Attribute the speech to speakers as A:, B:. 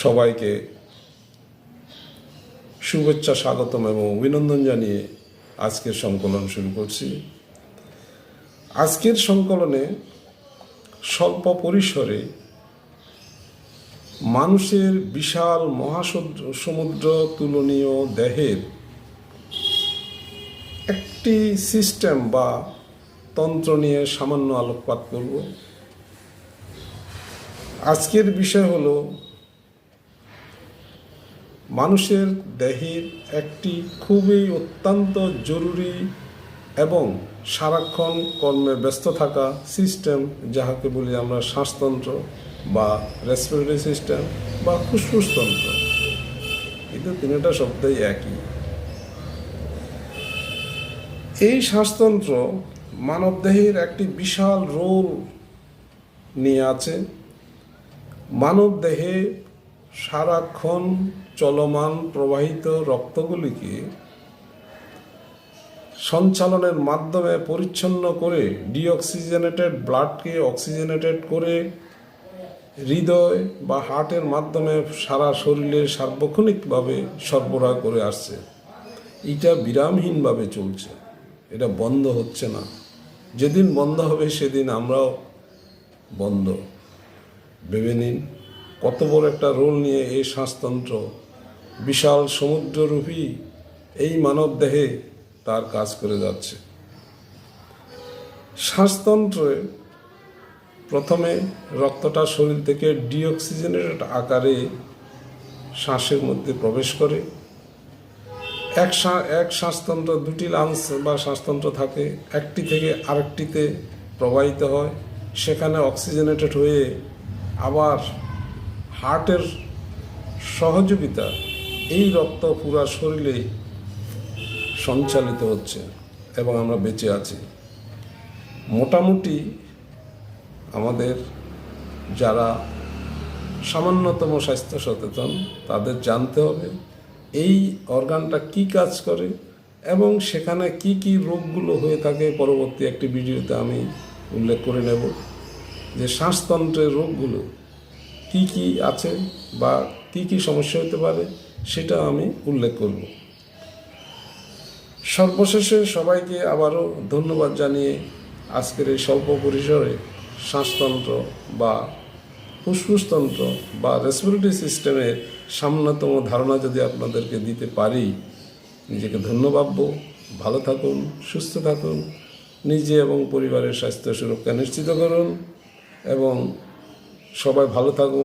A: সবাইকে শুভেচ্ছা, স্বাগতম এবং অভিনন্দন জানিয়ে আজকের সংকলন শুরু করছি। আজকের সংকলনে স্বল্প পরিসরে মানুষের বিশাল মহাসমুদ্র তুলনীয় দেহের একটি সিস্টেম বা তন্ত্র নিয়ে সামান্য আলোকপাত করব। আজকের বিষয় হলো মানুষের দেহের একটি খুবই অত্যন্ত জরুরি এবং সারাক্ষণ কর্মে ব্যস্ত থাকা সিস্টেম, যাহাকে বলি আমরা শ্বাসতন্ত্র বা রেসপিরেটরি সিস্টেম বা ফুসফুসতন্ত্র। কিন্তু তিনটা শব্দই একই। এই শ্বাসতন্ত্র মানবদেহের একটি বিশাল রোল নিয়ে আছে। মানবদেহে সারাক্ষণ চলমান প্রবাহিত রক্তগুলিকে সঞ্চালনের মাধ্যমে পরিচ্ছন্ন করে ডিঅক্সিজেনেটেড ব্লাডকে অক্সিজেনেটেড করে হৃদয় বা হার্টের মাধ্যমে সারা শরীরে সার্বক্ষণিকভাবে সরবরাহ করে আসছে। এটা বিরামহীনভাবে চলছে, এটা বন্ধ হচ্ছে না। যেদিন বন্ধ হবে সেদিন আমরাও বন্ধ। ভেবে নিন কত বড় একটা রোল নিয়ে এই শ্বাসতন্ত্র বিশাল সমুদ্ররূপী এই মানব দেহে তার কাজ করে যাচ্ছে। শ্বাসতন্ত্রে প্রথমে রক্তটা শরীর থেকে ডিঅক্সিজেনেটেড আকারে শ্বাসের মধ্যে প্রবেশ করে। এক শ্বাসতন্ত্র, দুটি লাংস বা শ্বাসতন্ত্র থাকে, একটি থেকে আরেকটিতে প্রবাহিত হয়। সেখানে অক্সিজেনেটেড হয়ে আবার হার্টের সহযোগিতা এই রক্ত পুরা শরীরে সঞ্চালিত হচ্ছে এবং আমরা বেঁচে আছি। মোটামুটি আমাদের যারা সামান্যতম স্বাস্থ্য সচেতন তাদের জানতে হবে এই অর্গানটা কি কাজ করে এবং সেখানে কি কি রোগগুলো হয়ে থাকে। পরবর্তী একটি ভিডিওতে আমি উল্লেখ করে নেব যে শ্বাসতন্ত্রের রোগগুলো কি কি আছে বা কি কি সমস্যা হতে পারে, সেটা আমি উল্লেখ করব। সর্বশেষে সবাইকে আবারও ধন্যবাদ জানিয়ে আজকের এই স্বল্প পরিসরে শ্বাসতন্ত্র বা ফুসফুসতন্ত্র বা রেসপিরেটরি সিস্টেমের সামান্যতম ধারণা যদি আপনাদেরকে দিতে পারি, নিজেকে ধন্য ভাবব। ভালো থাকুন, সুস্থ থাকুন, নিজে এবং পরিবারের স্বাস্থ্য সুরক্ষা নিশ্চিত করুন এবং সবাই ভালো থাকুন।